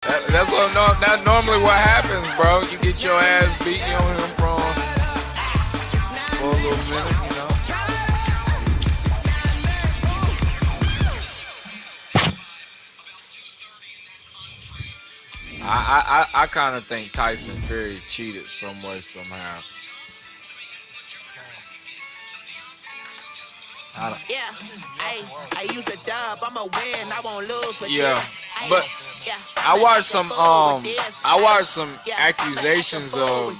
That's what that's normally what happens, bro. You get your ass beat, you don't hear him for a little minute, you know. I kind of think Tyson Fury cheated some way, somehow. Yeah, I use a dub. I'ma win. I won't lose with Yeah, this. but I watched some accusations of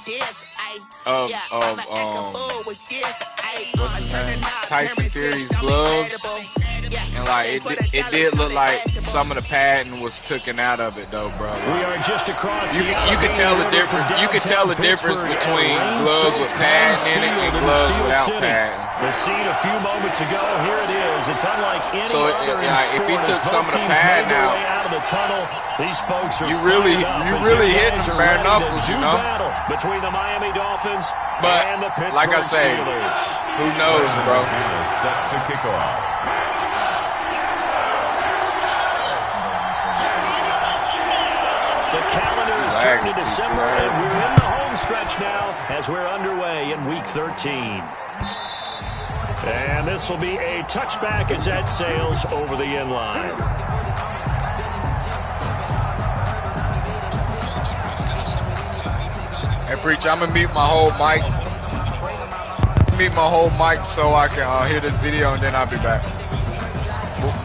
what's his name, Tyson Fury's gloves, and like it did look like some of the padding was taken out of it though, bro. Like, we are just across you could tell the difference. You could tell the difference between gloves with padding in it and gloves without padding. The scene a few moments ago, here it is. It's unlike any other if he took some of the padding out of the tunnel, these folks are you really hitting some bare knuckles, you know. Between the Miami Dolphins but and the Pittsburgh like I say, Steelers. Who knows, bro? Set to kick off. The calendar is turned to December, and we're in the home stretch now as we're underway in Week 13. And this will be a touchback as that sails over the end line. Hey, Preacher, I'm going to mute my whole mic. Mute my whole mic so I can hear this video, and then I'll be back.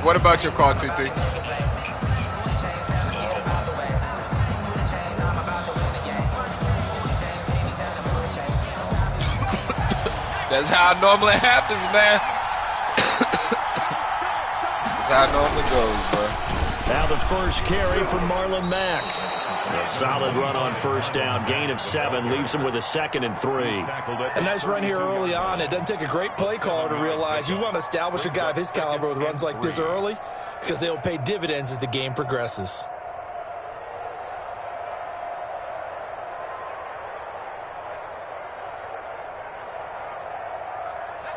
What about your call, TT? That's how it normally happens, man. That's how it normally goes, bro. Now the first carry for Marlon Mack. A solid run on first down. Gain of 7 leaves him with a 2nd and 3. A nice run here early on. It doesn't take a great play caller to realize you want to establish a guy of his caliber with runs like this early because they'll pay dividends as the game progresses.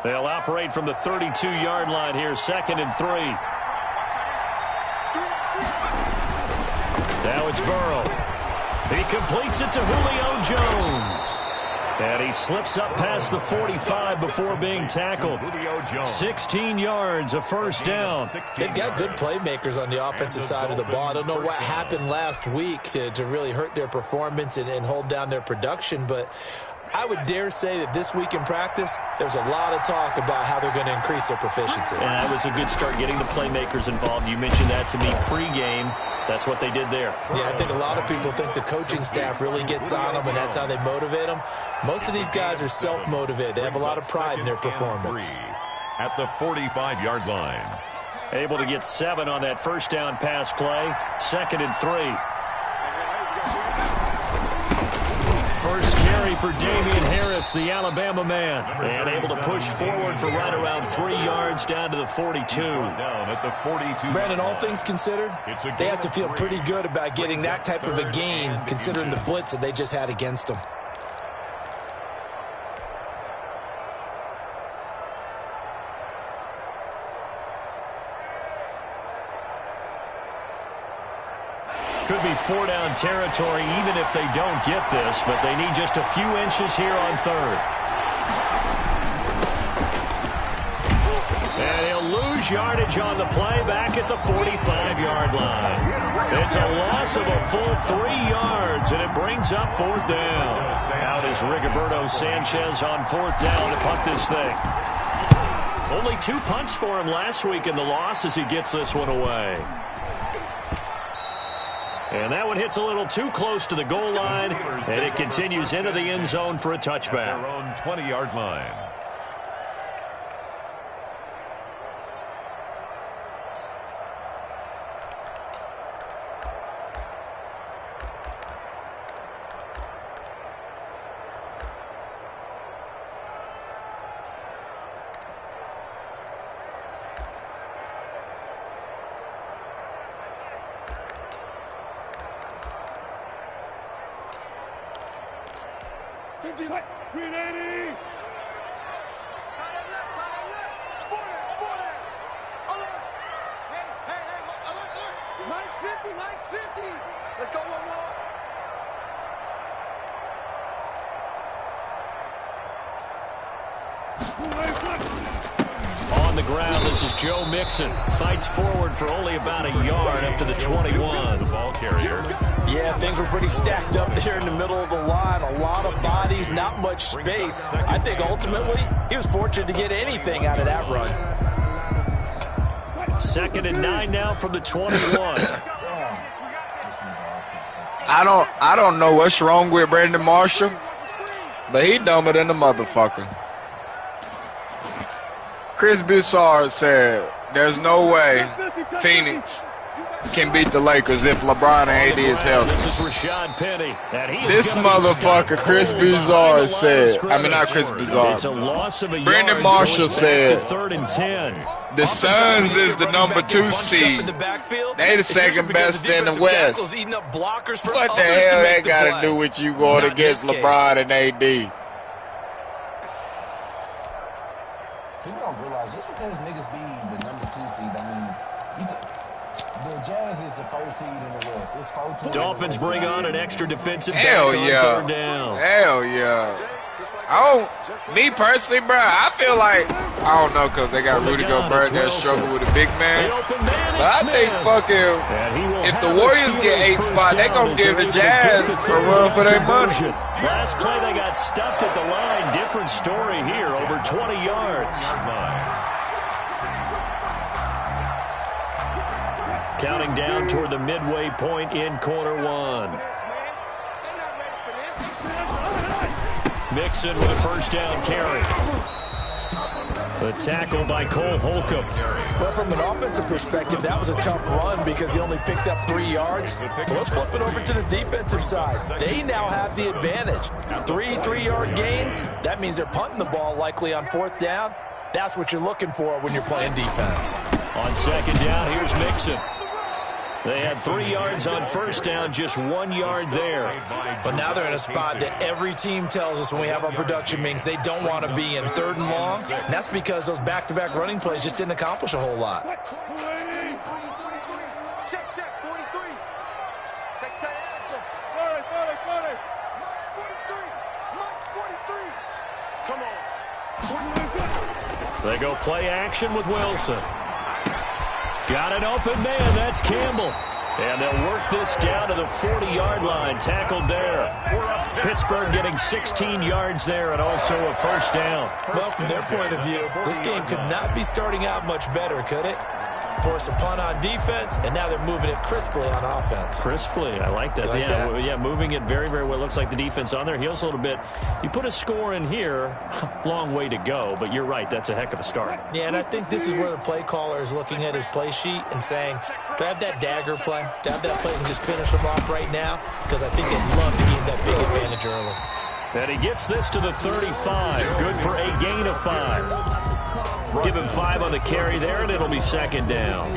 They'll operate from the 32-yard line here, 2nd and 3. Now it's Burrow. He completes it to Julio Jones. And he slips up past the 45 before being tackled. 16 yards, a first down. They've got good playmakers on the offensive side of the ball. I don't know what happened last week to really hurt their performance and hold down their production, but I would dare say that this week in practice, there's a lot of talk about how they're going to increase their proficiency. And that was a good start getting the playmakers involved. You mentioned that to me pregame. That's what they did there. Yeah, I think a lot of people think the coaching staff really gets on them, and that's how they motivate them. Most of these guys are self-motivated. They have a lot of pride in their performance. At the 45-yard line. Able to get 7 on that first down pass play. 2nd and 3. First carry for Damian Harris, the Alabama man. And able to push forward for right around 3 yards down to the 42. Down at the 42. Brandon, all things considered, they have to feel pretty good about getting that type of a gain, considering the blitz that they just had against them. Could be 4-down territory even if they don't get this, but they need just a few inches here on 3rd. And he'll lose yardage on the play back at the 45-yard line. It's a loss of a full 3 yards, and it brings up 4th down. Out is Rigoberto Sanchez on 4th down to punt this thing. Only 2 punts for him last week in the loss as he gets this one away. And that one hits a little too close to the goal line, and it continues into the end zone for a touchback. Their own 20-yard line. Mike 50. Mike's 50. Let's go one more. On the ground, this is Joe Mixon. Fights forward for only about a yard up to the 21. The ball carrier. Yeah, things were pretty stacked up there in the middle of the line. A lot of bodies, not much space. I think ultimately he was fortunate to get anything out of that run. 2nd and 9 now from the 21. I don't know what's wrong with Brandon Marshall, but he dumber than the motherfucker. Chris Broussard said there's no way Phoenix can beat the Lakers if LeBron and AD is healthy. This is Rashad Penny. This motherfucker, Chris Broussard said, I mean, not Chris Broussard. It's a loss of a Brandon yard, Marshall so it's back said, to 3rd and 10. the Suns is the number 2 seed. They the second best in the West. What the hell that got to do with you going against LeBron and AD? People don't realize just because niggas be the number 2 seed, I mean, the Jazz is the 1st seed in the West. It's 4-2. Dolphins bring on an extra defensive Hell back on yeah. 3rd down. Hell yeah. Me personally, bro, I feel like, I don't know, because they got Rudy Gobert that struggle with a big man. But I think fucking, if the Warriors get 8 spot, they going to give the Jazz a run for their money. Last play, they got stuffed at the line. Different story here, over 20 yards. Counting down toward the midway point in quarter 1. Mixon with a 1st down carry. The tackle by Cole Holcomb. Well, from an offensive perspective, that was a tough run because he only picked up 3 yards. But let's flip it over to the defensive side. They now have the advantage. 3 3-yard gains. That means they're punting the ball likely on 4th down. That's what you're looking for when you're playing defense. On 2nd down, here's Mixon. They had 3 yards on 1st down, just 1 yard there. But now they're in a spot that every team tells us when we have our production meetings they don't want to be in 3rd and long. And that's because those back-to-back running plays just didn't accomplish a whole lot. Check, 43. Check that action. 40. Mike's 43. Come on. They go play action with Wilson. Got an open man. That's Campbell. And they'll work this down to the 40-yard line. Tackled there. Pittsburgh getting 16 yards there and also a 1st down. Well, from their point of view, this game could not be starting out much better, could it? Force a punt on defense, and now they're moving it crisply on offense. Crisply, I like that. Yeah, moving it very, very well. Looks like the defense on their heels a little bit. You put a score in here, long way to go, but you're right, that's a heck of a start. Yeah, and I think this is where the play caller is looking at his play sheet and saying, do I have that dagger play? Do I have that play and just finish them off right now? Because I think they'd love to gain that big advantage early. And he gets this to the 35. Good for a gain of 5. Give him 5 on the carry there, and it'll be 2nd down.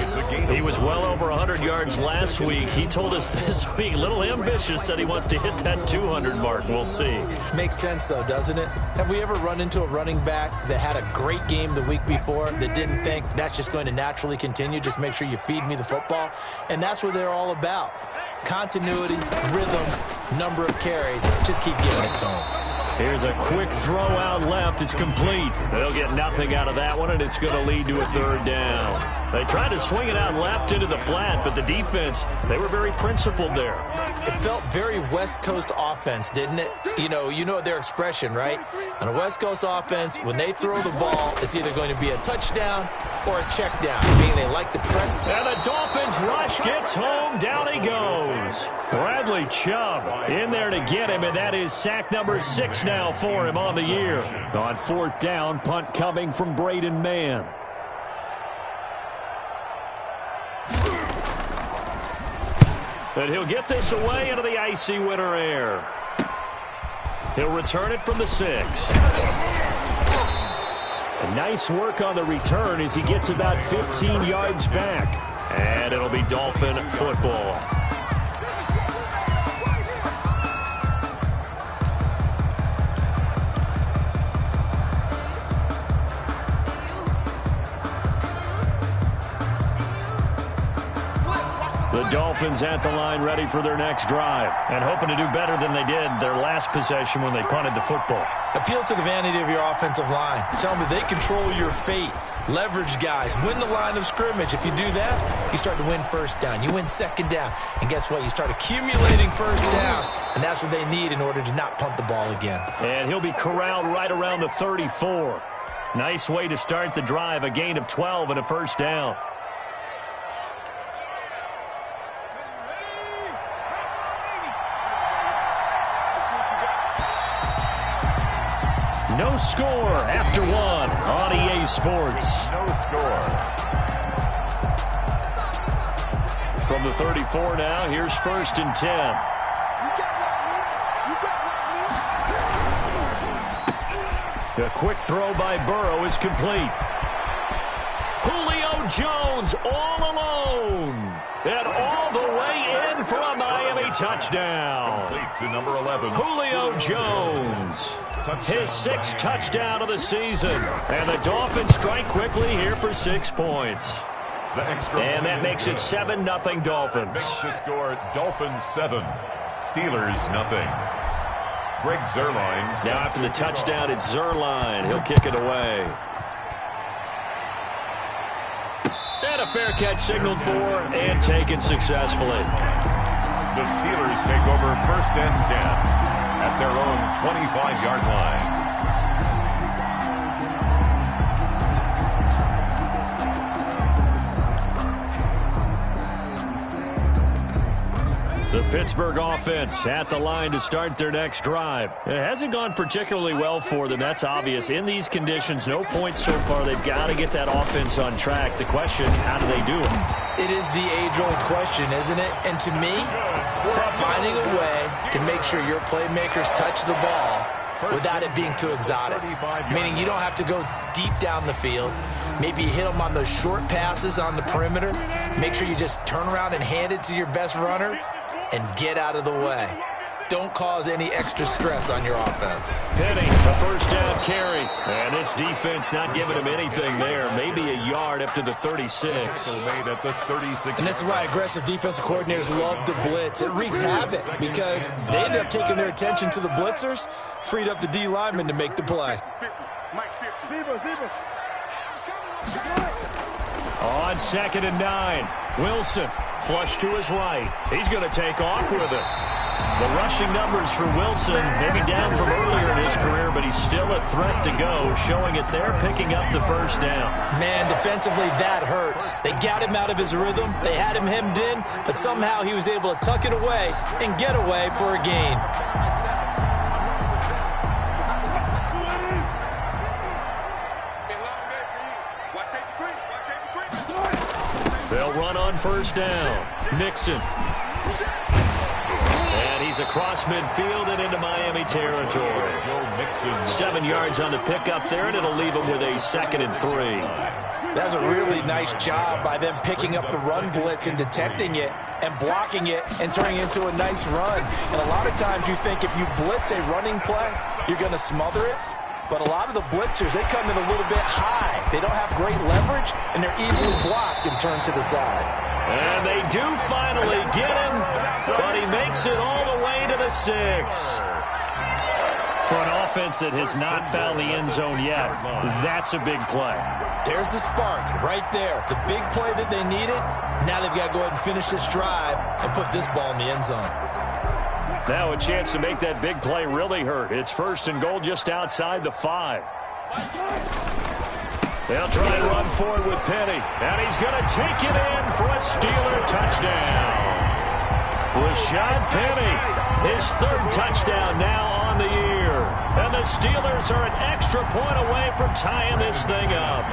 He was well over 100 yards last week. He told us this week, a little ambitious, said he wants to hit that 200 mark. We'll see. Makes sense, though, doesn't it? Have we ever run into a running back that had a great game the week before that didn't think that's just going to naturally continue? Just make sure you feed me the football. And that's what they're all about. Continuity, rhythm, number of carries. Just keep giving it to them. Here's a quick throw out left. It's complete. They'll get nothing out of that one, and it's going to lead to a 3rd down. They tried to swing it out left into the flat, but the defense, they were very principled there. It felt very West Coast offense, didn't it? You know their expression, right? On a West Coast offense, when they throw the ball, it's either going to be a touchdown or a check down, meaning they like to press. And the Dolphins rush gets home. Down he goes. Bradley Chubb in there to get him, and that is sack number 6 now for him on the year. On 4th down, punt coming from Braden Mann. But he'll get this away into the icy winter air. He'll return it from the 6. And nice work on the return as he gets about 15 yards back. And it'll be Dolphin football. The Dolphins at the line ready for their next drive and hoping to do better than they did their last possession when they punted the football. Appeal to the vanity of your offensive line. Tell them they control your fate. Leverage guys. Win the line of scrimmage. If you do that, you start to win first down. You win second down. And guess what? You start accumulating first downs. And that's what they need in order to not punt the ball again. And he'll be corralled right around the 34. Nice way to start the drive. A gain of 12 and a first down. No score after one on EA Sports. No score. From the 34 now, here's 1st and 10. A quick throw by Burrow is complete. Julio Jones all alone. And all the way in for a Miami touchdown. Complete to number 11. Julio Jones. His 6th touchdown of the season. And the Dolphins strike quickly here for 6 points. And that makes it 7-0 Dolphins. Makes the score Dolphins 7, Steelers 0. Greg Zuerlein. Now after the touchdown, it's Zuerlein. He'll kick it away. And a fair catch signaled for and taken successfully. The Steelers take over 1st and 10 at their own 25-yard line. The Pittsburgh offense at the line to start their next drive. It hasn't gone particularly well for them. That's obvious. In these conditions, no points so far. They've got to get that offense on track. The question, how do they do it? It is the age-old question, isn't it? And to me, finding a way to make sure your playmakers touch the ball without it being too exotic. Meaning you don't have to go deep down the field. Maybe you hit them on those short passes on the perimeter. Make sure you just turn around and hand it to your best runner and get out of the way. Don't cause any extra stress on your offense. Penny, a first down carry. And it's defense not giving him anything there. Maybe a yard up to the 36. Made at the 36. And this is why aggressive defensive coordinators love to blitz. It wreaks havoc because they end up taking their attention to the blitzers, freed up the D lineman to make the play. On 2nd and 9, Wilson flush to his right. He's going to take off with it. The rushing numbers for Wilson, maybe down from earlier in his career, but he's still a threat to go, showing it there, picking up the first down. Man, defensively, that hurts. They got him out of his rhythm. They had him hemmed in, but somehow he was able to tuck it away and get away for a gain. They'll run on first down. Mixon. And he's across midfield and into Miami territory. 7 yards on the pickup there, and it'll leave him with a 2nd and 3. That was a really nice job by them picking up the run blitz and detecting it and blocking it and turning it into a nice run. And a lot of times you think if you blitz a running play, you're going to smother it. But a lot of the blitzers, they come in a little bit high. They don't have great leverage, and they're easily blocked and turned to the side. And they do finally get him, but he makes it all the way to the 6. For an offense that has not found the end zone yet, that's a big play. There's the spark right there. The big play that they needed. Now they've got to go ahead and finish this drive and put this ball in the end zone. Now a chance to make that big play really hurt. It's 1st and goal just outside the 5. They'll try and run forward with Penny. And he's going to take it in for a Steeler touchdown. Rashad Penny, his 3rd touchdown now on the year. And the Steelers are an extra point away from tying this thing up.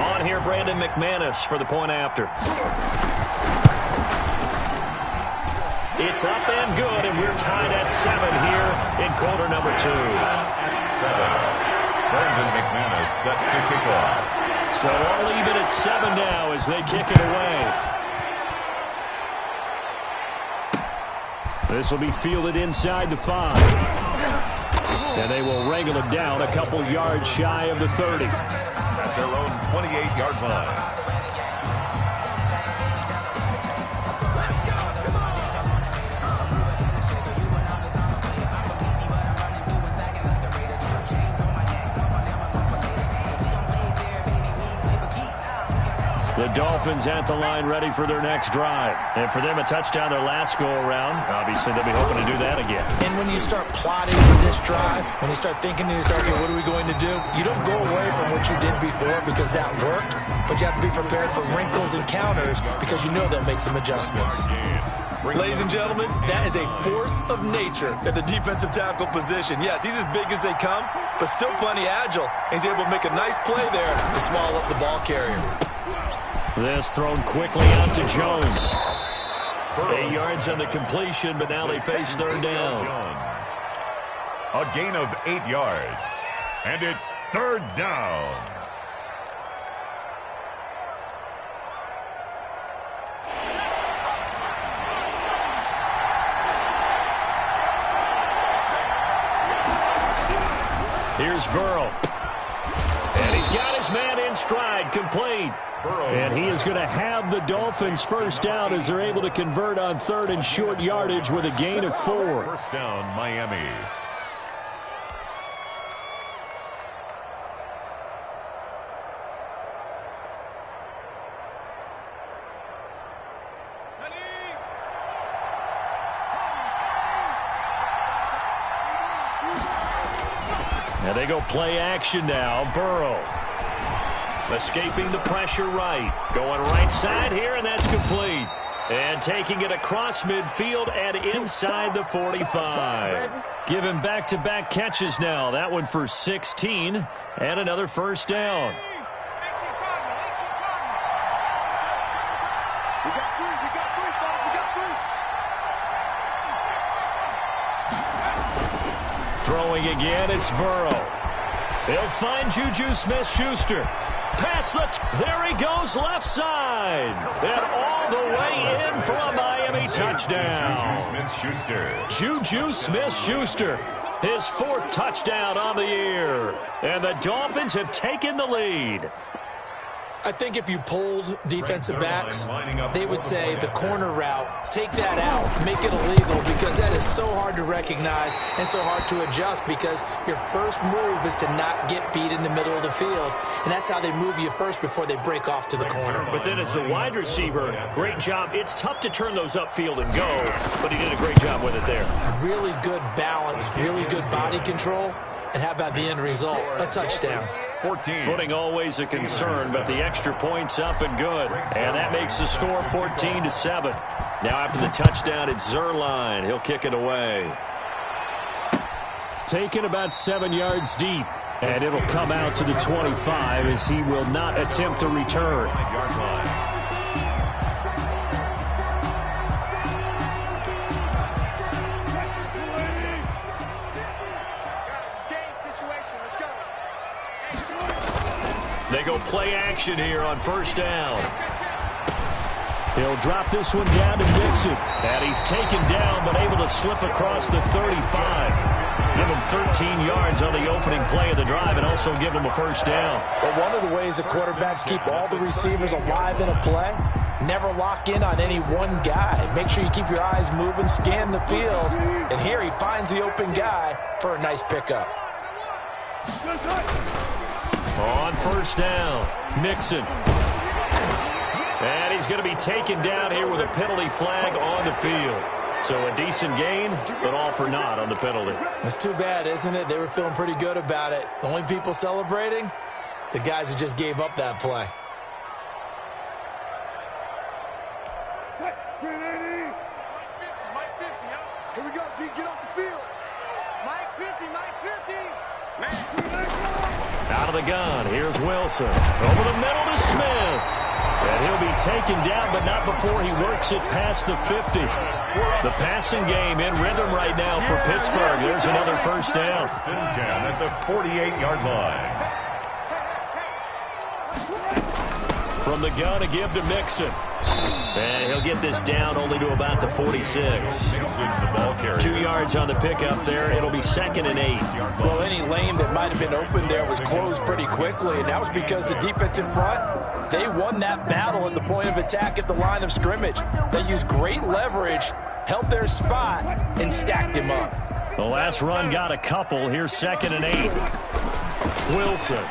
On here, Brandon McManus for the point after. It's up and good, and we're tied at 7 here in quarter number 2. At 7. Brandon McManus set to kick off. So I'll leave it at 7 now as they kick it away. This will be fielded inside the 5. And they will wrangle it down a couple yards shy of the 30. At their own 28-yard line. The Dolphins at the line ready for their next drive. And for them, a touchdown their last go-around. Obviously, they'll be hoping to do that again. And when you start plotting for this drive, when you start thinking to yourself, okay, what are we going to do? You don't go away from what you did before because that worked, but you have to be prepared for wrinkles and counters because you know they'll make some adjustments. Ladies and gentlemen, that is a force of nature at the defensive tackle position. Yes, he's as big as they come, but still plenty agile. He's able to make a nice play there to swallow up the ball carrier. This thrown quickly out to Jones. 8 yards on the completion, but now they face third down. A gain of 8 yards. And it's third down. Here's Burrow. And he's got his man in stride, complete. And he is going to have the Dolphins first down as they're able to convert on third and short yardage with a gain of 4. First down, Miami. And they go play action now. Burrow escaping the pressure right. Going right side here, and that's complete. And taking it across midfield and inside the 45. Giving back-to-back catches now. That one for 16 and another first down. Throwing again, it's Burrow. They'll find Juju Smith-Schuster. Pass there he goes, left side. And all the way in for a Miami touchdown. Juju Smith-Schuster, his 4th touchdown on the year. And the Dolphins have taken the lead. I think if you polled defensive backs, they would say the corner route, take that out, make it illegal, because that is so hard to recognize and so hard to adjust because your first move is to not get beat in the middle of the field. And that's how they move you first before they break off to the corner. But then as a wide receiver, great job. It's tough to turn those upfield and go, but he did a great job with it there. Really good balance, really good body control. And how about the end result? A touchdown. 14. Footing always a concern, but the extra point's up and good. And that makes the score 14-7. Now after the touchdown, it's Zuerlein. He'll kick it away. Taken about 7 yards deep. And it'll come out to the 25 as he will not attempt to return. They go play action here on first down. He'll drop this one down to Mixon. And he's taken down but able to slip across the 35. Give him 13 yards on the opening play of the drive and also give him a first down. But one of the ways the quarterbacks keep all the receivers alive in a play, never lock in on any one guy. Make sure you keep your eyes moving, scan the field. And here he finds the open guy for a nice pickup. On first down, Mixon. And he's going to be taken down here with a penalty flag on the field. So a decent gain, but all for naught on the penalty. That's too bad, isn't it? They were feeling pretty good about it. The only people celebrating, the guys who just gave up that play. Here we go, D. Get off the field. Mike 50, Mike 50. Out of the gun, here's Wilson. Over the middle to Smith. And he'll be taken down, but not before he works it past the 50. The passing game in rhythm right now for Pittsburgh. There's another first down. At the 48-yard line. From the gun to give to Mixon. And he'll get this down only to about the 46. 2 yards on the pickup there. It'll be 2nd and 8. Well, any lane that might have been open there was closed pretty quickly, and that was because the defensive front, they won that battle at the point of attack at the line of scrimmage. They used great leverage, held their spot, and stacked him up. The last run got a couple. Here's 2nd and 8. Wilson.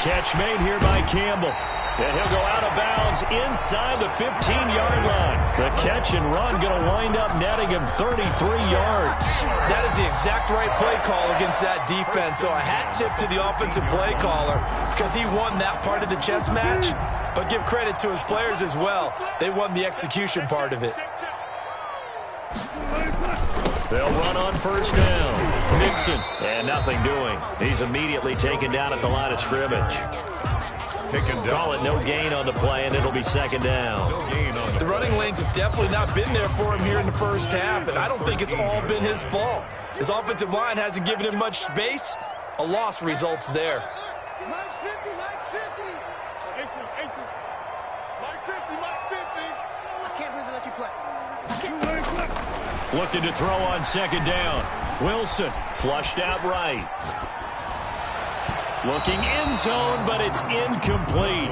catch made here by Campbell. And he'll go out of bounds inside the 15-yard line. The catch and run going to wind up netting him 33 yards. That is the exact right play call against that defense. So a hat tip to the offensive play caller because he won that part of the chess match. But give credit to his players as well. They won the execution part of it. They'll run on first down. Mixon, and nothing doing. He's immediately taken down at the line of scrimmage. Call it no gain on the play, and it'll be second down. The running lanes have definitely not been there for him here in the first half, and I don't think it's all been his fault. His offensive line hasn't given him much space. A loss results there. Mike's 50, Mike's 50. Mike 50, Mike 50. I can't believe they let you play. Looking to throw on second down. Wilson flushed out right. Looking end zone, but it's incomplete.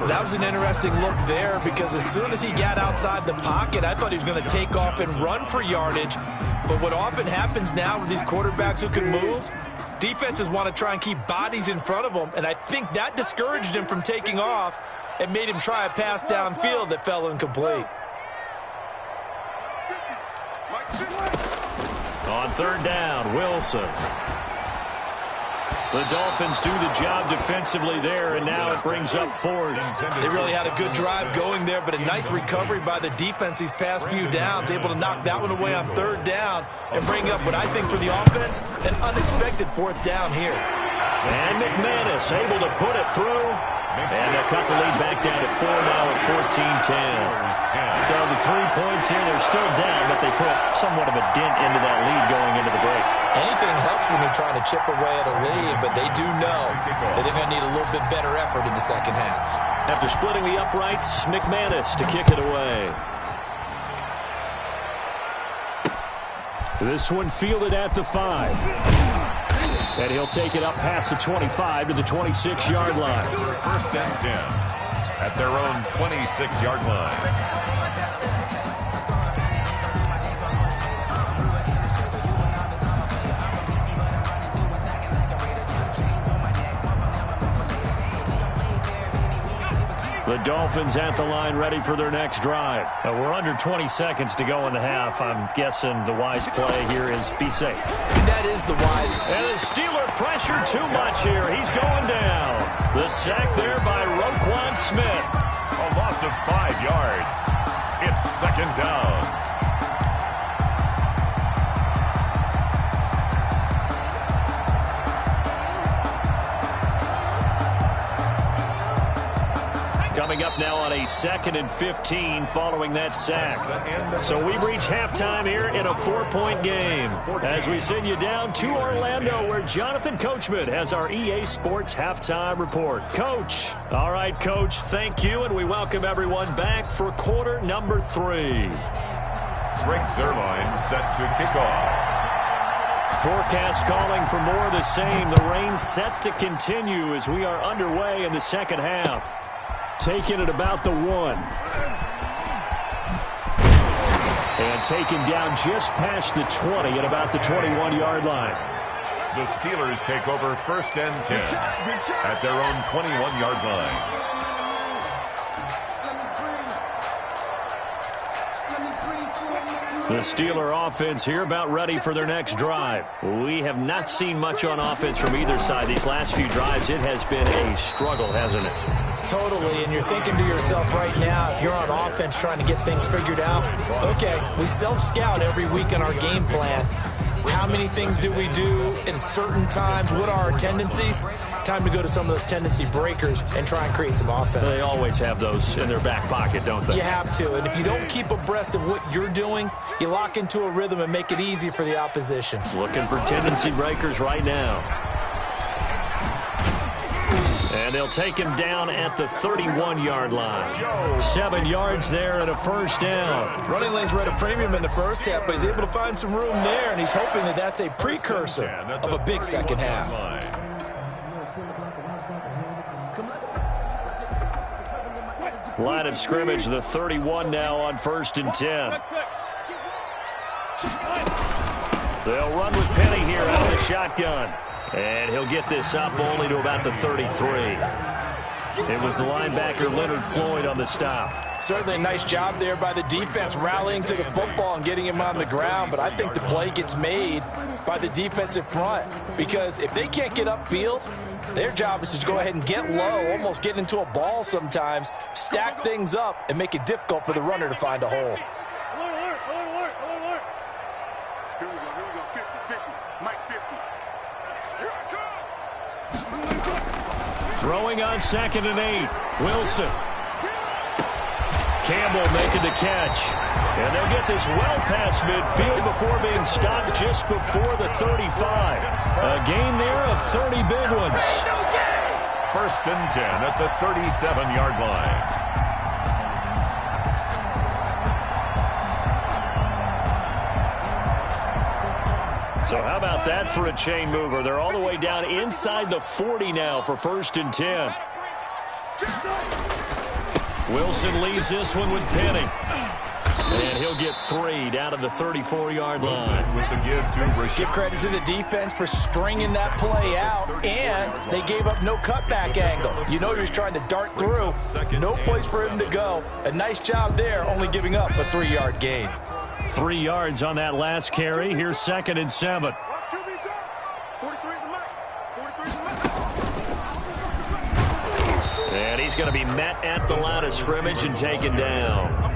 That was an interesting look there because as soon as he got outside the pocket, I thought he was going to take off and run for yardage. But what often happens now with these quarterbacks who can move, defenses want to try and keep bodies in front of them, and I think that discouraged him from taking off and made him try a pass downfield that fell incomplete. On third down, Wilson. The Dolphins do the job defensively there, and now it brings up fourth. They really had a good drive going there, but a nice recovery by the defense these past few downs, able to knock that one away on third down and bring up what I think for the offense, an unexpected fourth down here. And McManus able to put it through, and they'll cut the lead back down to 4 now at 14-10. So the 3 points here, they're still down, but they put somewhat of a dent into that lead going into the break. Anything helps when you're trying to chip away at a lead, but they do know that they're going to need a little bit better effort in the second half. After splitting the uprights, McManus to kick it away. This one fielded at the 5. And he'll take it up past the 25 to the 26-yard line. First and 10 at their own 26-yard line. The Dolphins at the line ready for their next drive. We're under 20 seconds to go in the half. I'm guessing the wise play here is be safe. That is the wise. And the Steeler pressure too much here. He's going down. The sack there by Roquan Smith. A loss of 5 yards. It's second down. Coming up now on a 2nd and 15 following that sack. So we've reached halftime here in a 4-point game as we send you down to Orlando where Jonathan Coachman has our EA Sports halftime report. Coach. All right, Coach, thank you, and we welcome everyone back for quarter number 3. Greg Zuerlein set to kick off. Forecast calling for more of the same. The rain set to continue as we are underway in the second half. Taken at about the 1. And taken down just past the 20 at about the 21-yard line. The Steelers take over first and 10 at their own 21-yard line. The Steeler offense here about ready for their next drive. We have not seen much on offense from either side. These last few drives, it has been a struggle, hasn't it? Totally, and you're thinking to yourself right now, if you're on offense trying to get things figured out, okay, we self-scout every week on our game plan. How many things do we do at certain times? What are our tendencies? Time to go to some of those tendency breakers and try and create some offense. They always have those in their back pocket, don't they? You have to, and if you don't keep abreast of what you're doing, you lock into a rhythm and make it easy for the opposition. Looking for tendency breakers right now. And they'll take him down at the 31-yard line. 7 yards there and a first down. Running lanes were at a premium in the first half, but he's able to find some room there, and he's hoping that that's a precursor of a big second half. Line of scrimmage, the 31 now on first and 10. They'll run with Penny here out of the shotgun. And he'll get this up only to about the 33. It was the linebacker Leonard Floyd on the stop. Certainly a nice job there by the defense rallying to the football and getting him on the ground, but I think the play gets made by the defensive front because if they can't get upfield, their job is to go ahead and get low, almost get into a ball sometimes, stack things up, and make it difficult for the runner to find a hole. Here we go, 50-50, Mike 50. Here I come! Throwing on 2nd and 8. Wilson. Campbell making the catch. And they'll get this well past midfield before being stopped just before the 35. A gain there of 30 big ones. 1st and 10 at the 37-yard line. So how about that for a chain mover? They're all the way down inside the 40 now for 1st and 10. Wilson leaves this one with Penny. And he'll get 3 down to the 34-yard line. With the give to Rashad. Give credit to the defense for stringing that play out, and they gave up no cutback angle. You know he was trying to dart through. No place for him to go. A nice job there, only giving up a 3-yard gain. 3 yards on that last carry. Here's 2nd and 7. And he's going to be met at the line of scrimmage and taken down.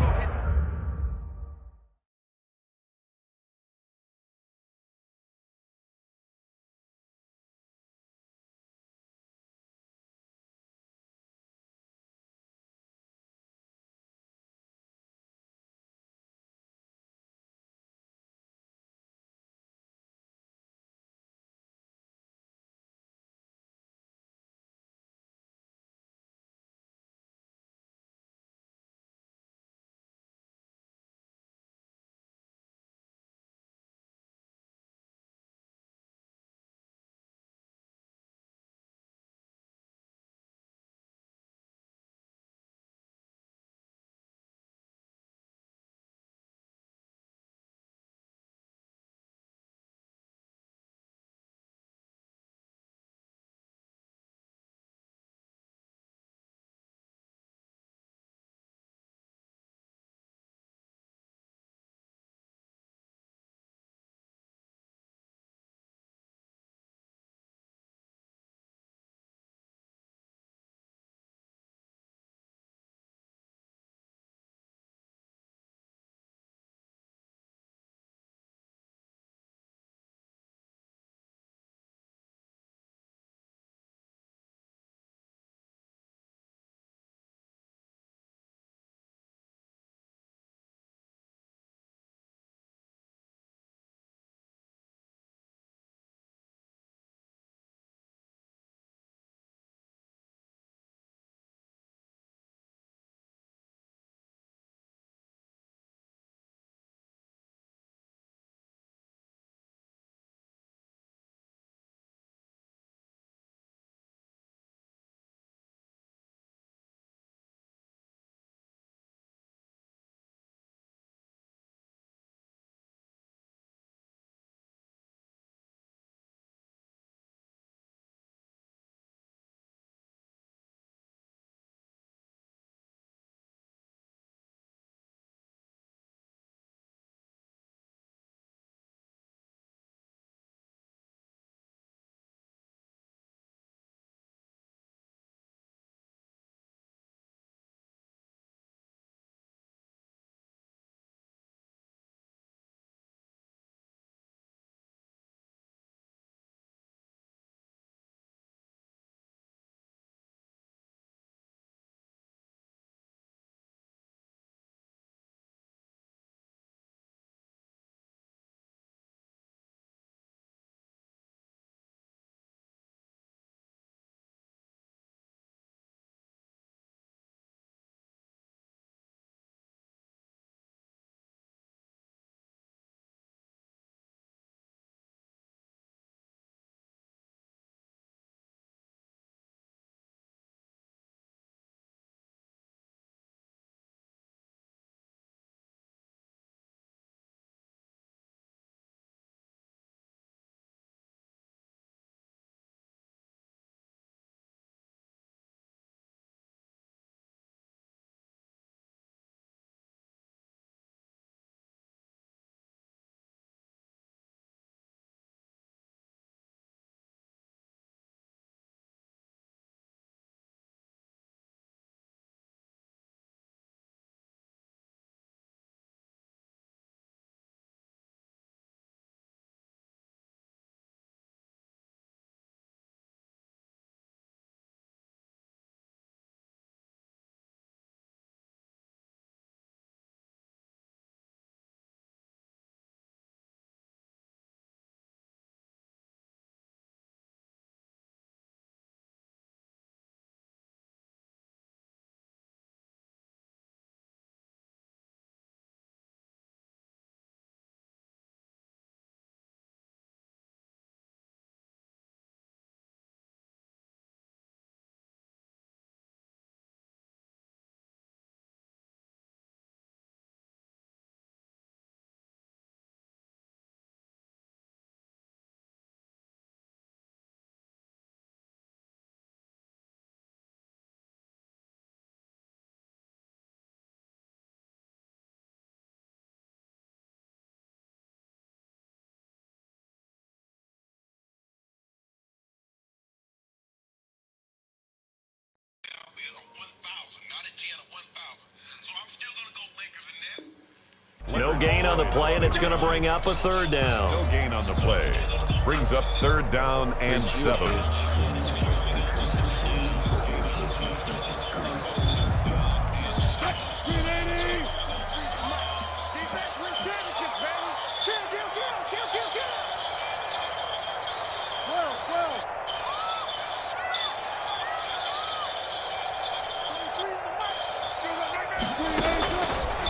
gain on the play, and it's going to bring up a third down. No gain on the play. Brings up third down and 7.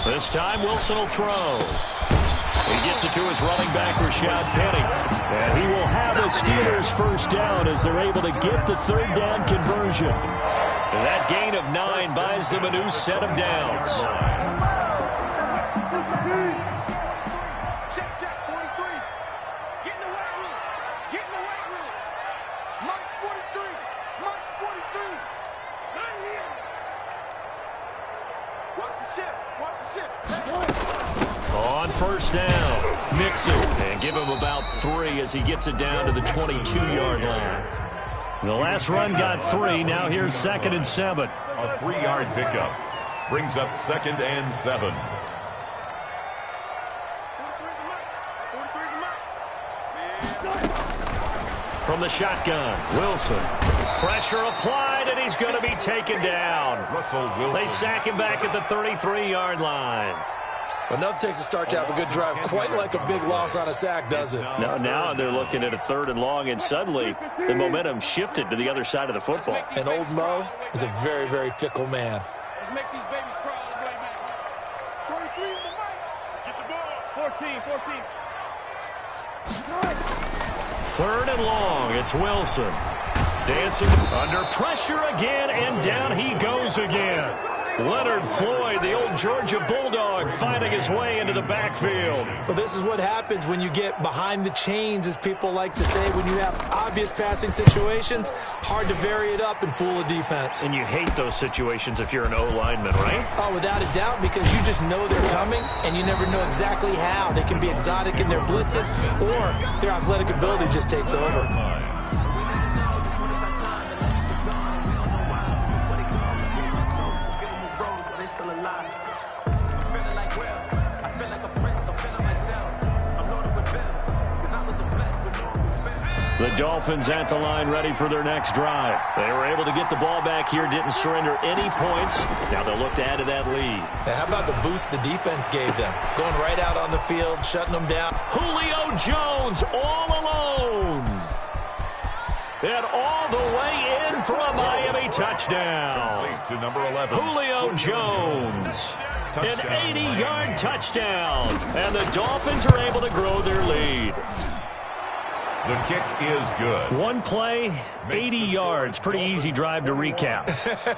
This time, Wilson will throw. He gets it to his running back, Rashad Penny. And he will have a Steelers first down as they're able to get the third down conversion. And that gain of 9 buys them a new set of downs. Check, 43. Get in the weight room. Get in the weight room. Mike's 43. Mike's 43. Not here. Watch the ship. Watch the ship. On first down, Mixon, and give him about 3 as he gets it down to the 22-yard line. The last run got 3. Now here's 2nd and 7. A 3-yard pickup. Brings up 2nd and 7. From the shotgun, Wilson. Pressure applied, and he's going to be taken down. Russell Wilson. They sack him back at the 33-yard line. Enough takes to start to have a good drive. Quite like a big loss on a sack, does it? Now they're looking at a 3rd and long, and suddenly the momentum shifted to the other side of the football. And old Mo is a very, very fickle man. Let's make these babies cry all the way, man. 43 in the mic. Get the ball. 14. 3rd and long, it's Wilson. Dancing under pressure again, and down he goes again. Leonard Floyd, the old Georgia Bulldog, finding his way into the backfield. Well, this is what happens when you get behind the chains, as people like to say. When you have obvious passing situations, hard to vary it up and fool a defense. And you hate those situations if you're an O-lineman, right? Oh, without a doubt, because you just know they're coming, and you never know exactly how. They can be exotic in their blitzes, or their athletic ability just takes over. The Dolphins at the line ready for their next drive. They were able to get the ball back here, didn't surrender any points. Now they'll look to add to that lead. Now, how about the boost the defense gave them? Going right out on the field, shutting them down. Julio Jones all alone. And all the way in for a Miami touchdown. To number 11. Julio Jones. An 80-yard touchdown. And the Dolphins are able to grow their lead. The kick is good. One play, 80 yards. Pretty easy drive to recap.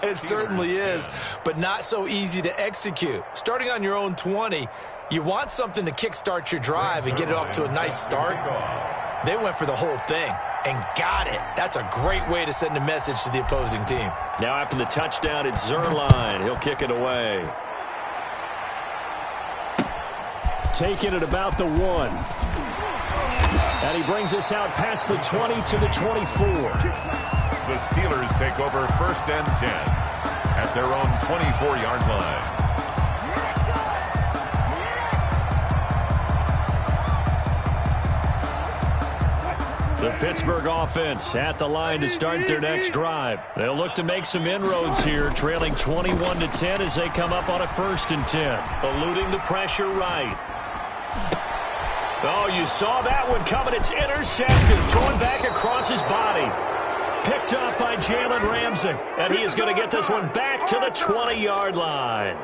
It certainly is, but not so easy to execute. Starting on your own 20, you want something to kickstart your drive and get it off to a nice start. They went for the whole thing and got it. That's a great way to send a message to the opposing team. Now after the touchdown, it's Zuerlein. He'll kick it away. Taking it about the 1. And he brings us out past the 20 to the 24. The Steelers take over 1st and 10 at their own 24-yard line. The Pittsburgh offense at the line to start their next drive. They'll look to make some inroads here, trailing 21-10 as they come up on a 1st and 10. Eluding the pressure right. Oh, you saw that one coming. It's intercepted. Thrown back across his body. Picked up by Jalen Ramsey. And he is going to get this one back to the 20-yard line.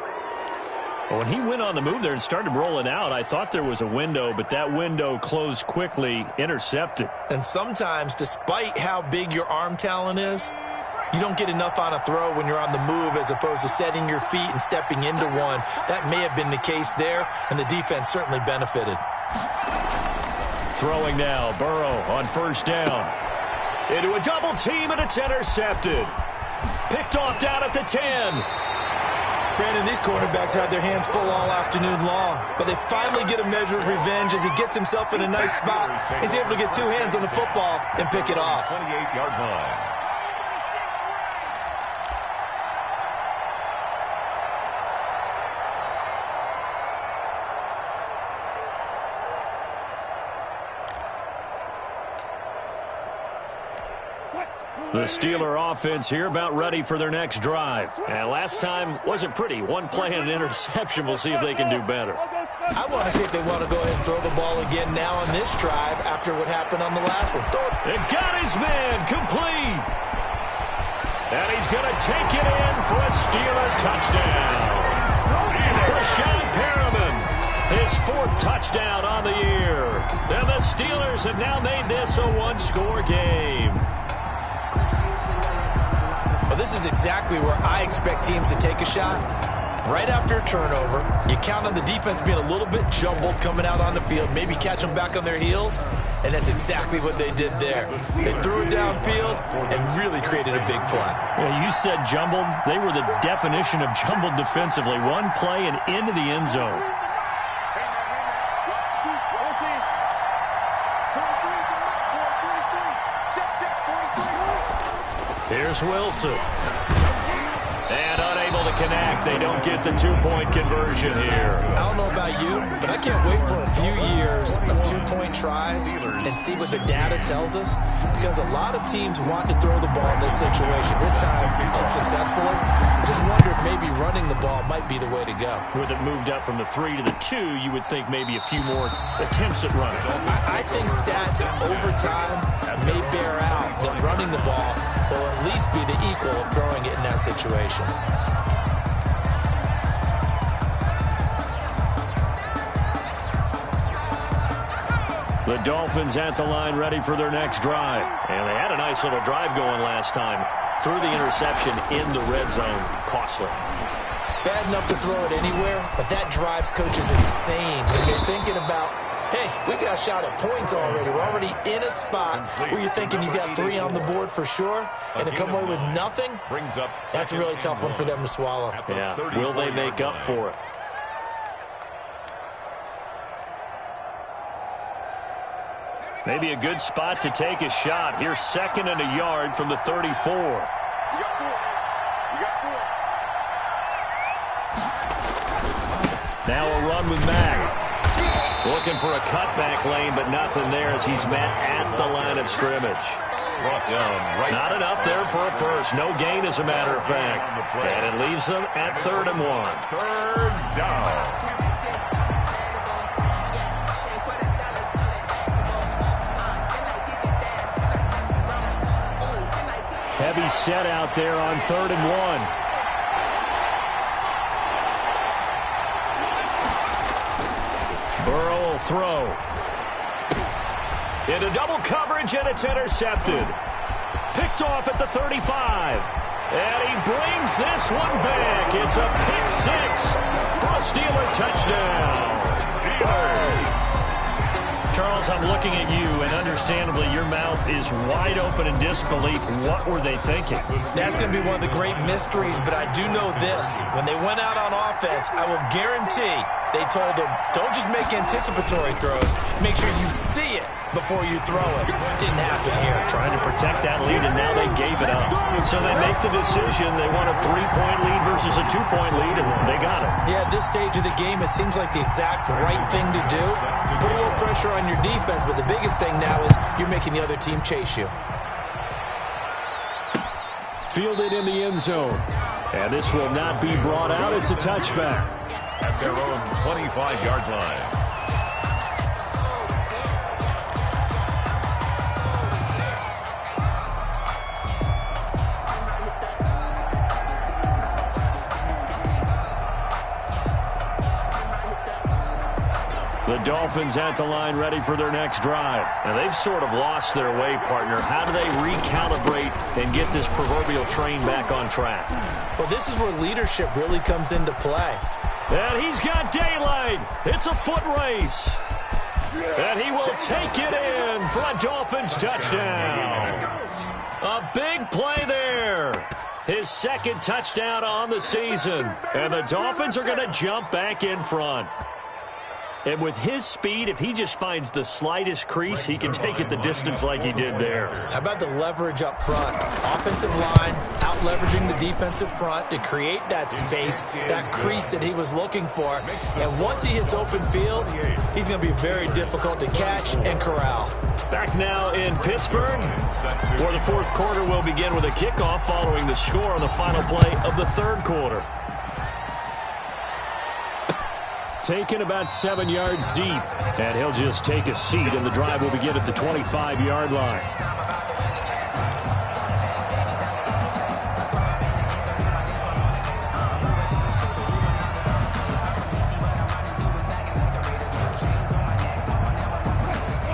When he went on the move there and started rolling out, I thought there was a window, but that window closed quickly, intercepted. And sometimes, despite how big your arm talent is, you don't get enough on a throw when you're on the move as opposed to setting your feet and stepping into one. That may have been the case there, and the defense certainly benefited. Throwing now, Burrow on 1st down. Into a double team, and it's intercepted. Picked off down at the 10. Brandon, these quarterbacks had their hands full all afternoon long, but they finally get a measure of revenge as he gets himself in a nice spot. He's able to get 2 hands on the football and pick it off. 28-yard line. The Steeler offense here about ready for their next drive. And last time wasn't pretty. One play and an interception. We'll see if they can do better. I want to see if they want to go ahead and throw the ball again now on this drive after what happened on the last one. It got his man complete. And he's going to take it in for a Steeler touchdown. Breshad Perriman, his 4th touchdown on the year. And the Steelers have now made this a one-score game. Well, this is exactly where I expect teams to take a shot. Right after a turnover, you count on the defense being a little bit jumbled coming out on the field, maybe catch them back on their heels, and that's exactly what they did there. They threw it downfield and really created a big play. Yeah, you said jumbled. They were the definition of jumbled defensively. One play and into the end zone. Here's Wilson. And unable to connect. They don't get the 2-point conversion here. I don't know about you, but I can't wait for a few years of 2-point tries and see what the data tells us, because a lot of teams want to throw the ball in this situation. This time, unsuccessfully. I just wonder if maybe running the ball might be the way to go. With it moved up from the 3 to the 2, you would think maybe a few more attempts at running. I think stats over time may bear out that running the ball will at least be the equal of throwing it in that situation. The Dolphins at the line ready for their next drive. And they had a nice little drive going last time. Threw the interception in the red zone. Costly. Bad enough to throw it anywhere, but that drives coaches insane when you're thinking about, hey, we got a shot at points already. We're already in a spot where you're thinking you got 3 on the board for sure, and to come away with nothing, that's a really tough one for them to swallow. Yeah, will they make up for it? Maybe a good spot to take a shot. Here's 2nd and a yard from the 34. Now a run with Mack. Looking for a cutback lane, but nothing there as he's met at the line of scrimmage. Not enough there for a first. No gain, as a matter of fact. And it leaves them at 3rd and 1. 3rd down. Heavy set out there on 3rd and 1. Burrow will throw. Into double coverage, and it's intercepted. Picked off at the 35. And he brings this one back. It's a pick 6 for a Steeler touchdown. Charles, I'm looking at you, and understandably, your mouth is wide open in disbelief. What were they thinking? That's going to be one of the great mysteries, but I do know this. When they went out on offense, I will guarantee they told them, don't just make anticipatory throws. Make sure you see it before you throw it. Didn't happen here. Trying to protect that lead, and now they gave it up. So they make the decision. They want a 3-point lead versus a 2-point lead, and they got it. Yeah, at this stage of the game, it seems like the exact right thing to do. Put a little pressure on your defense, but the biggest thing now is you're making the other team chase you. Fielded in the end zone. And this will not be brought out. It's a touchback. At their own 25-yard line. The Dolphins at the line ready for their next drive. And they've sort of lost their way, partner. How do they recalibrate and get this proverbial train back on track? Well, this is where leadership really comes into play. And he's got daylight. It's a foot race. And he will take it in for a Dolphins touchdown. A big play there. His 2nd touchdown on the season. And the Dolphins are going to jump back in front. And with his speed, if he just finds the slightest crease, he can take it the distance like he did there. How about the leverage up front? Offensive line out-leveraging the defensive front to create that space, that crease that he was looking for. And once he hits open field, he's going to be very difficult to catch and corral. Back now in Pittsburgh, where the fourth quarter will begin with a kickoff following the score on the final play of the third quarter. Taken about 7 yards deep, and he'll just take a seat, and the drive will begin at the 25-yard line.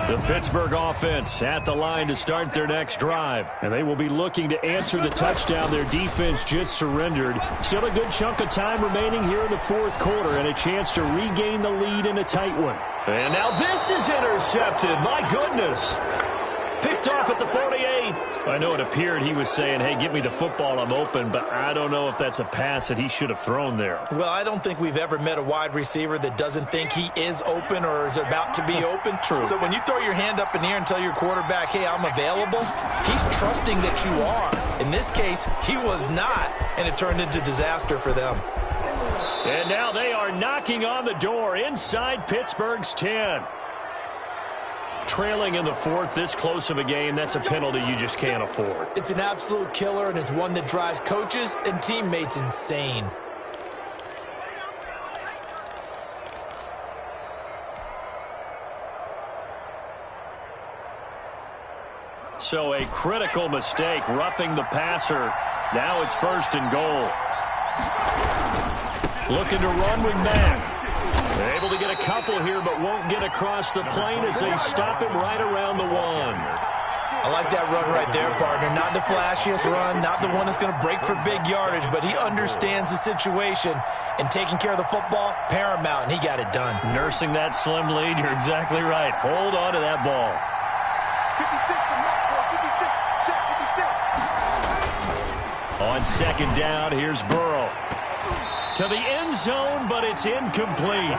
The Pittsburgh offense at the line to start their next drive. And they will be looking to answer the touchdown their defense just surrendered. Still a good chunk of time remaining here in the fourth quarter and a chance to regain the lead in a tight one. And now this is intercepted. My goodness. Picked off at the 48. I know it appeared he was saying, hey, give me the football, I'm open, but I don't know if that's a pass that he should have thrown there. Well, I don't think we've ever met a wide receiver that doesn't think he is open or is about to be open. True. So when you throw your hand up in the air and tell your quarterback, hey, I'm available, he's trusting that you are. In this case, he was not, and it turned into disaster for them. And now they are knocking on the door inside Pittsburgh's 10. Trailing in the fourth, this close of a game, that's a penalty you just can't afford. It's an absolute killer, and it's one that drives coaches and teammates insane. So a critical mistake, roughing the passer. Now it's first and goal. Looking to run with Mack. They're able to get a couple here, but won't get across the plane as they stop him right around the 1. I like that run right there, partner. Not the flashiest run, not the one that's going to break for big yardage, but he understands the situation, and taking care of the football, paramount, and he got it done. Nursing that slim lead, you're exactly right. Hold on to that ball. 56, on second down, here's Burrow. To the end zone, but it's incomplete.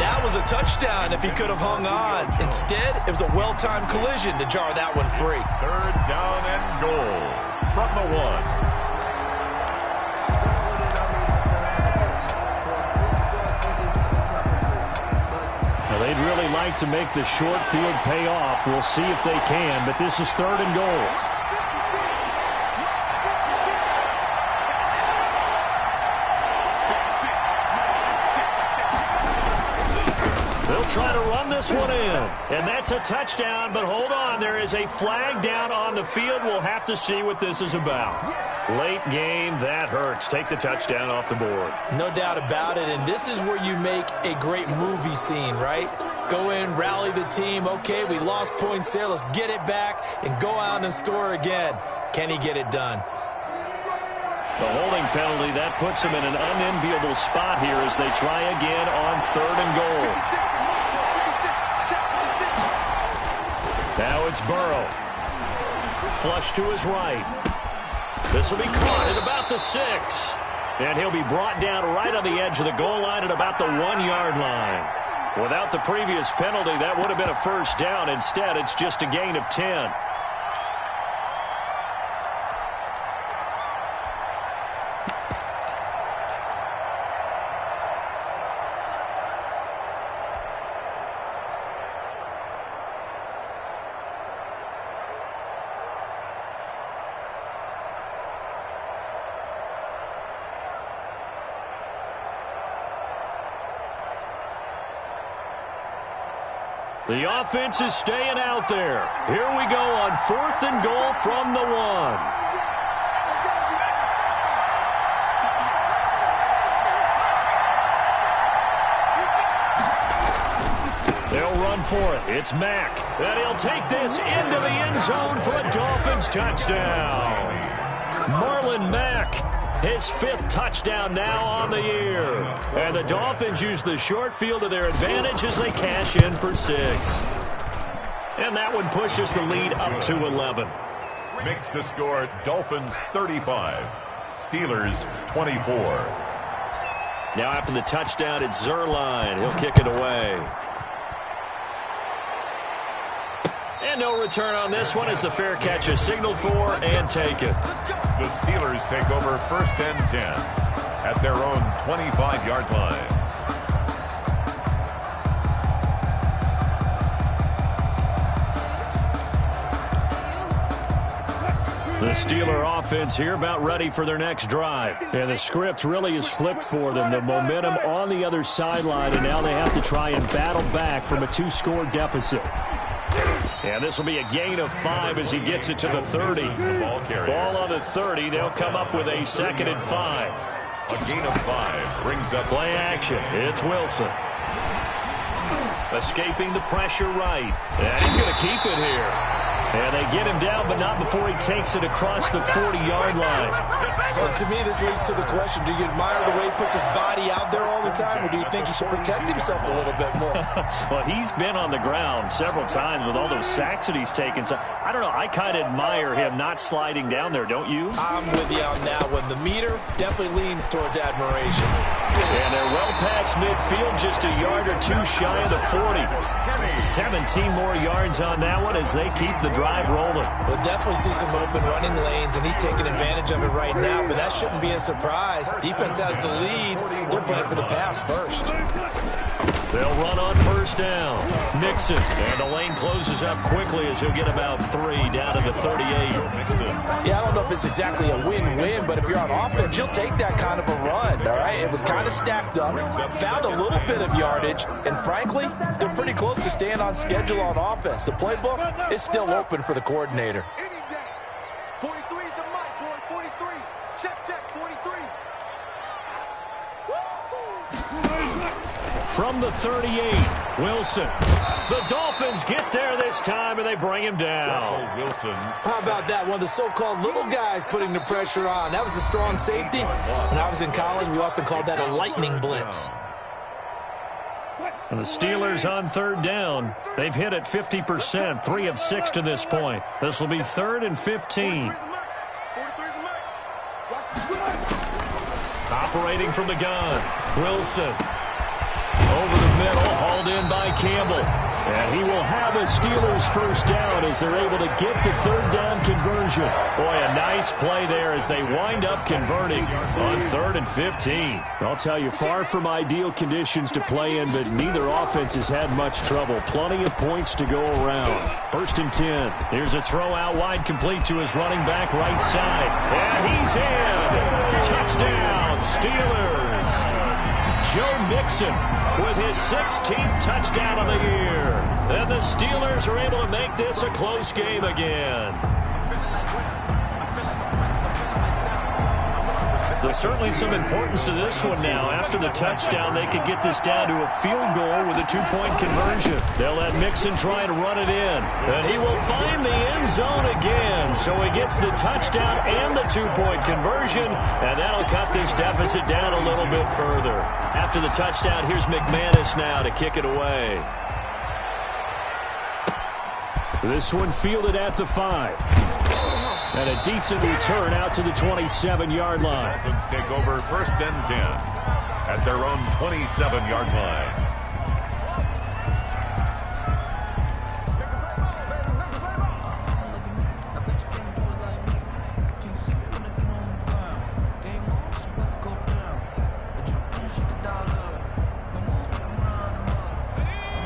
That was a touchdown if he could have hung on. Instead, it was a well-timed collision to jar that one free. Third down and goal from the 1. Now, they'd really like to make the short field pay off. We'll see if they can, but this is third and goal. Try to run this one in. And that's a touchdown, but hold on. There is a flag down on the field. We'll have to see what this is about. Late game, that hurts. Take the touchdown off the board. No doubt about it, and this is where you make a great movie scene, right? Go in, rally the team. Okay, we lost points there. Let's get it back and go out and score again. Can he get it done? The holding penalty, that puts him in an unenviable spot here as they try again on third and goal. Now it's Burrow. Flush to his right. This will be caught at about the 6. And he'll be brought down right on the edge of the goal line at about the 1-yard line. Without the previous penalty, that would have been a first down. Instead, it's just a gain of 10. The offense is staying out there. Here we go on 4th and goal from the 1. They'll run for it. It's Mack. And he'll take this into the end zone for a Dolphins touchdown. Marlon Mack. His 5th touchdown now on the year. And the Dolphins use the short field to their advantage as they cash in for 6. And that one pushes the lead up to 11. Makes the score Dolphins 35, Steelers 24. Now after the touchdown, it's Zuerlein. He'll kick it away. And no return on this one as the fair catch is signaled for and taken. The Steelers take over 1st and 10 at their own 25-yard line. Steeler offense here about ready for their next drive. And the script really is flipped for them. The momentum on the other sideline, and now they have to try and battle back from a 2-score deficit. And this will be a gain of 5 as he gets it to the 30. Ball on the 30. They'll come up with a 2nd and 5. A gain of 5 brings up play action. It's Wilson. Escaping the pressure right. And he's going to keep it here. And they get him down, but not before he takes it across the 40-yard line. Well, to me, this leads to the question, do you admire the way he puts his body out there all the time, or do you think he should protect himself a little bit more? Well, he's been on the ground several times with all those sacks that he's taken. So, I don't know, I kind of admire him not sliding down there, don't you? I'm with you on that one. The meter definitely leans towards admiration. And they're well past midfield, just a yard or two shy of the 40. 17 more yards on that one as they keep the drive rolling. We'll definitely see some open running lanes, and he's taking advantage of it right now, but that shouldn't be a surprise. Defense has the lead. They're playing for the pass first. They'll run on first down. Mixon. And the lane closes up quickly as he'll get about 3 down to the 38. Yeah, I don't know if it's exactly a win-win, but if you're on offense, you'll take that kind of a run, all right? It was kind of stacked up, found a little bit of yardage, and frankly, they're pretty close to staying on schedule on offense. The playbook is still open for the coordinator. Any day. 43 is the mic, boy. 43. Check, 43. From the 38, Wilson. The Dolphins get there this time, and they bring him down. Wilson. How about that? One of the so-called little guys putting the pressure on. That was a strong safety. When I was in college, we often called that a lightning blitz. And the Steelers on 3rd down. They've hit it 50%, 3 of 6 to this point. This will be 3rd and 15. Operating from the gun, Wilson. Over the middle, hauled in by Campbell. And he will have a Steelers first down as they're able to get the 3rd down conversion. Boy, a nice play there as they wind up converting on 3rd and 15. I'll tell you, far from ideal conditions to play in, but neither offense has had much trouble. Plenty of points to go around. 1st and 10. Here's a throw out wide, complete to his running back right side. And he's in. Touchdown, Steelers. Joe Mixon with his 16th touchdown of the year. And the Steelers are able to make this a close game again. There's certainly some importance to this one now. After the touchdown, they could get this down to a field goal with a 2-point conversion. They'll let Mixon try to run it in. And he will find the end zone again. So he gets the touchdown and the 2-point conversion. And that'll cut this deficit down a little bit further. After the touchdown, here's McManus now to kick it away. This one fielded at the 5. And a decent return out to the 27-yard line. Dolphins take over 1st and 10 at their own 27-yard line.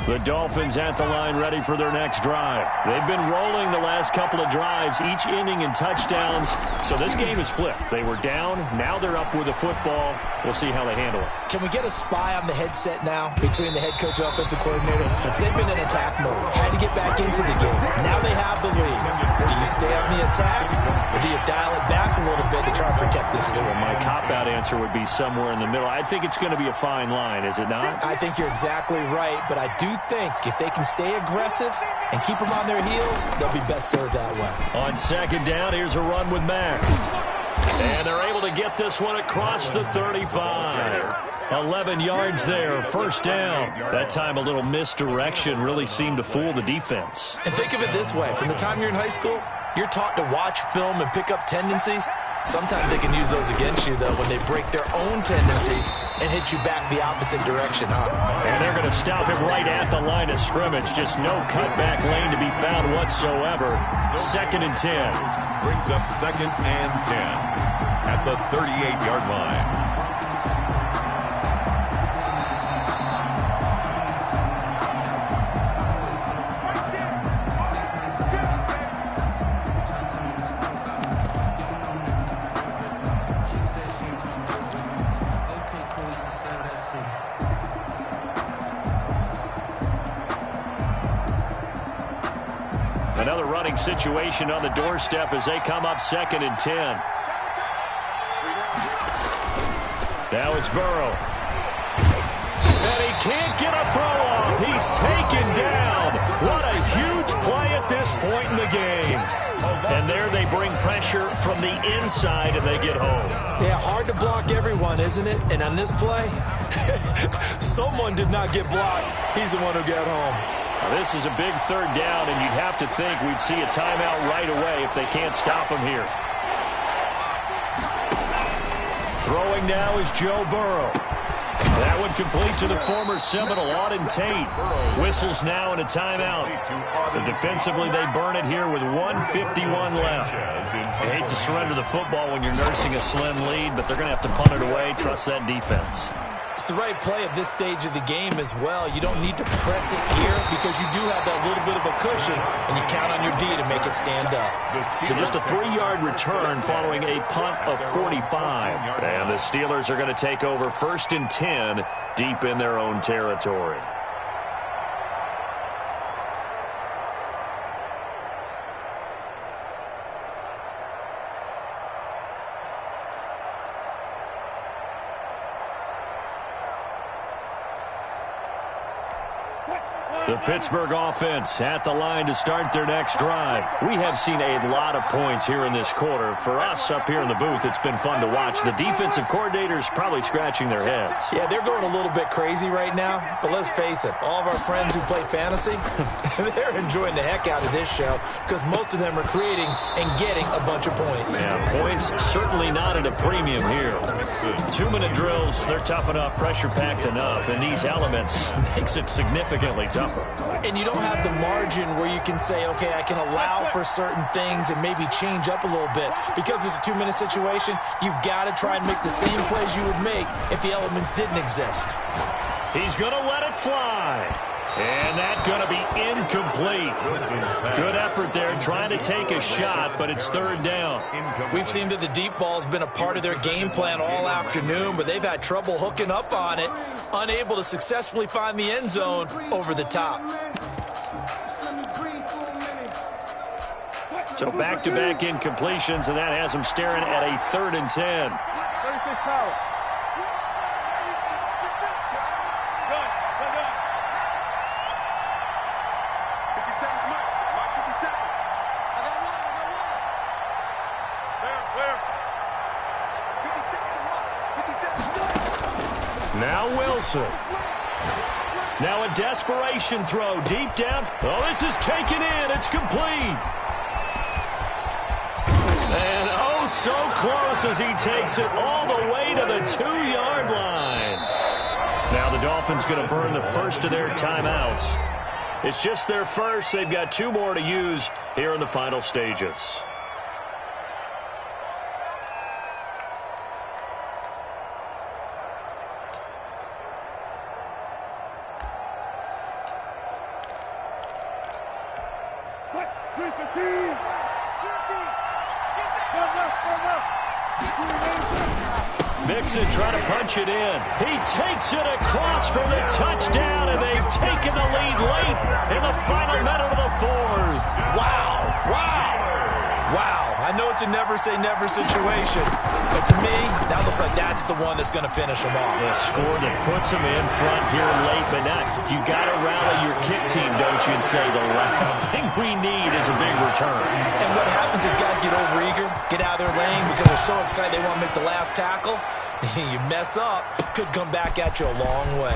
The Dolphins at the line ready for their next drive. They've been rolling the last couple of drives, each inning in touchdowns. So this game is flipped. They were down. Now they're up with the football. We'll see how they handle it. Can we get a spy on the headset now between the head coach and offensive coordinator? They've been in attack mode. Had to get back into the game. Now they have the lead. Do you stay on the attack, or do you dial it back a little bit to try and protect this lead? Well, my cop-out answer would be somewhere in the middle. I think it's going to be a fine line, is it not? I think you're exactly right, but I do think if they can stay aggressive and keep them on their heels, they'll be best served that way. On 2nd down, here's a run with Mack. And they're able to get this one across the 35. 11 yards there, 1st down. That time a little misdirection really seemed to fool the defense. And think of it this way. From the time you're in high school, you're taught to watch film and pick up tendencies. Sometimes they can use those against you, though, when they break their own tendencies and hit you back the opposite direction, huh? And they're going to stop him right at the line of scrimmage. Just no cutback lane to be found whatsoever. 2nd and 10. Brings up 2nd and 10 at the 38-yard line. Another running situation on the doorstep as they come up 2nd and 10. Now it's Burrow. And he can't get a throw off. He's taken down. What a huge play at this point in the game. And there they bring pressure from the inside and they get home. Yeah, hard to block everyone, isn't it? And on this play, someone did not get blocked. He's the one who got home. Now, this is a big 3rd down, and you'd have to think we'd see a timeout right away if they can't stop him here. Throwing now is Joe Burrow. That one complete to the former Seminole, Auden Tate. Whistles now in a timeout. So defensively, they burn it here with 1:51 left. I hate to surrender the football when you're nursing a slim lead, but they're going to have to punt it away. Trust that defense. It's the right play at this stage of the game as well. You don't need to press it here because you do have that little bit of a cushion, and you count on your D to make it stand up. So just a 3-yard return following a punt of 45. And the Steelers are going to take over 1st and 10 deep in their own territory. The Pittsburgh offense at the line to start their next drive. We have seen a lot of points here in this quarter. For us up here in the booth, it's been fun to watch. The defensive coordinators probably scratching their heads. Yeah, they're going a little bit crazy right now. But let's face it, all of our friends who play fantasy, they're enjoying the heck out of this show because most of them are creating and getting a bunch of points. Yeah, points certainly not at a premium here. 2-minute drills, they're tough enough, pressure-packed enough, and these elements makes it significantly tougher. And you don't have the margin where you can say, okay, I can allow for certain things and maybe change up a little bit. Because it's a 2-minute situation, you've got to try and make the same plays you would make if the elements didn't exist. He's going to let it fly. And that's going to be incomplete. Good effort there trying to take a shot, but it's 3rd down. We've seen that the deep ball has been a part of their game plan all afternoon, but they've had trouble hooking up on it, unable to successfully find the end zone over the top. So back-to-back incompletions, and that has them staring at a 3rd and 10. Now Wilson. Now a desperation throw deep down. Oh, this is taken in. It's complete. And oh, so close as he takes it all the way to the 2-yard line. Now the Dolphins going to burn the first of their timeouts. It's just their first. They've got 2 more to use here in the final stages. Mixon trying to punch it in. He takes it across for the touchdown, and they've taken the lead late in the final minute of the 4th. Wow, wow, wow. I know it's a never-say-never situation, but to me, that looks like that's the one that's going to finish them off. The score that puts them in front here late, but now you got to rally your kick team, don't you, and say the last thing we need is a big return. And what happens is guys get overeager, get out of their lane because they're so excited they want to make the last tackle. You mess up, could come back at you a long way.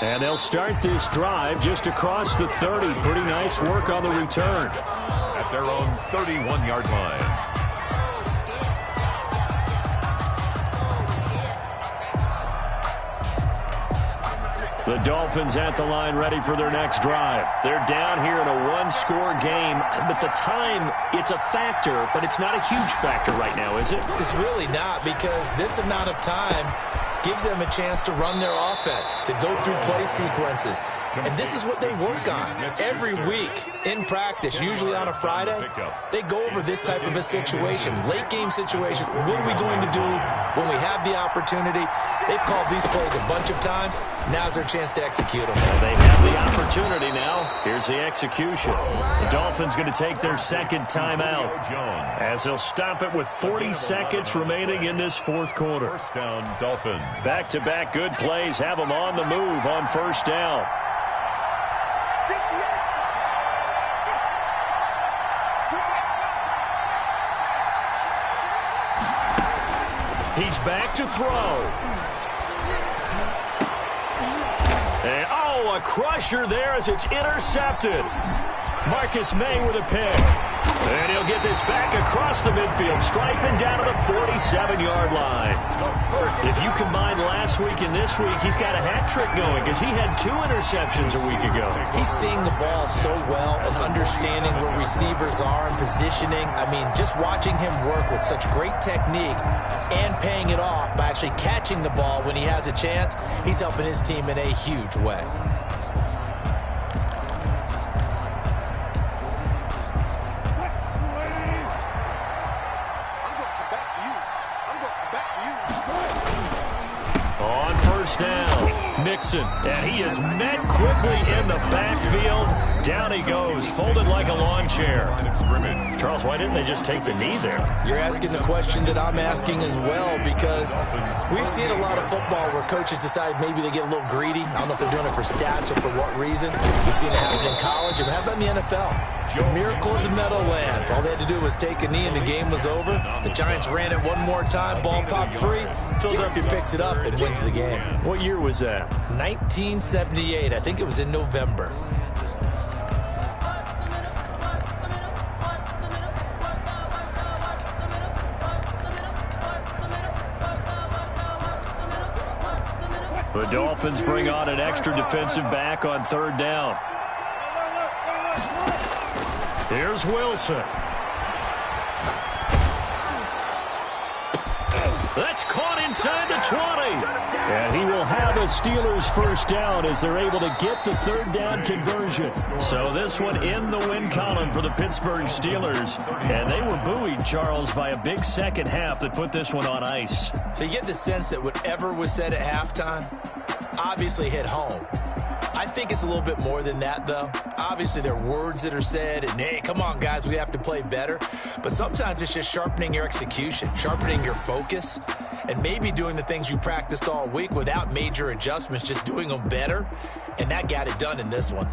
And they'll start this drive just across the 30. Pretty nice work on the return. At their own 31-yard line. The Dolphins at the line ready for their next drive. They're down here in a 1-score game, but the time, it's a factor, but it's not a huge factor right now, is it? It's really not, because this amount of time gives them a chance to run their offense, to go through play sequences. And this is what they work on every week in practice, usually on a Friday. They go over this type of a situation, late game situation. What are we going to do when we have the opportunity? They've called these plays a bunch of times, Now's their chance to execute them. And they have the opportunity now. Here's the execution. The Dolphins going to take their second timeout as they'll stop it with 40 seconds remaining in this fourth quarter. First down, Dolphins. Back-to-back good plays have them on the move on first down. He's back to throw. And, a crusher there as it's intercepted. Marcus May with a pick. And he'll get this back across the midfield, striping down to the 47-yard line. If you combine last week and this week, he's got a hat trick going because he had 2 interceptions a week ago. He's seeing the ball so well and understanding where receivers are and positioning. I mean, just watching him work with such great technique and paying it off by actually catching the ball when he has a chance, he's helping his team in a huge way. Mixon, and he is met quickly in the backfield. Down he goes, folded like a lawn chair. Charles, why didn't they just take the knee there? You're asking the question that I'm asking as well, because we've seen a lot of football where coaches decide maybe they get a little greedy. I don't know if they're doing it for stats or for what reason. We've seen it happen in college, and how about in the NFL? The miracle of the Meadowlands. All they had to do was take a knee and the game was over. The Giants ran it one more time, ball popped free. Philadelphia picks it up and wins the game. What year was that? 1978. I think it was in November. The Dolphins bring on an extra defensive back on third down. Here's Wilson. That's caught inside the 20. And he will have a Steelers first down as they're able to get the third down conversion. So this one in the win column for the Pittsburgh Steelers. And they were buoyed, Charles, by a big second half that put this one on ice. So you get the sense that whatever was said at halftime obviously hit home. I think it's a little bit more than that, though. Obviously, there are words that are said, and, hey, come on, guys, we have to play better. But sometimes it's just sharpening your execution, sharpening your focus, and maybe doing the things you practiced all week without major adjustments, just doing them better. And that got it done in this one.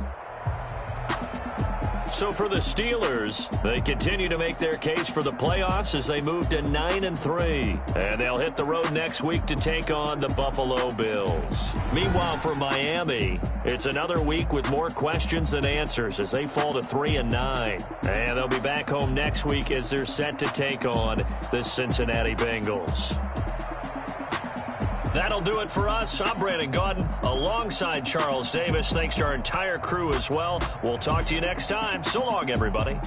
So for the Steelers, they continue to make their case for the playoffs as they move to 9-3. And they'll hit the road next week to take on the Buffalo Bills. Meanwhile, for Miami, it's another week with more questions than answers as they fall to 3-9. And they'll be back home next week as they're set to take on the Cincinnati Bengals. That'll do it for us. I'm Brandon Gaudin alongside Charles Davis. Thanks to our entire crew as well. We'll talk to you next time. So long, everybody.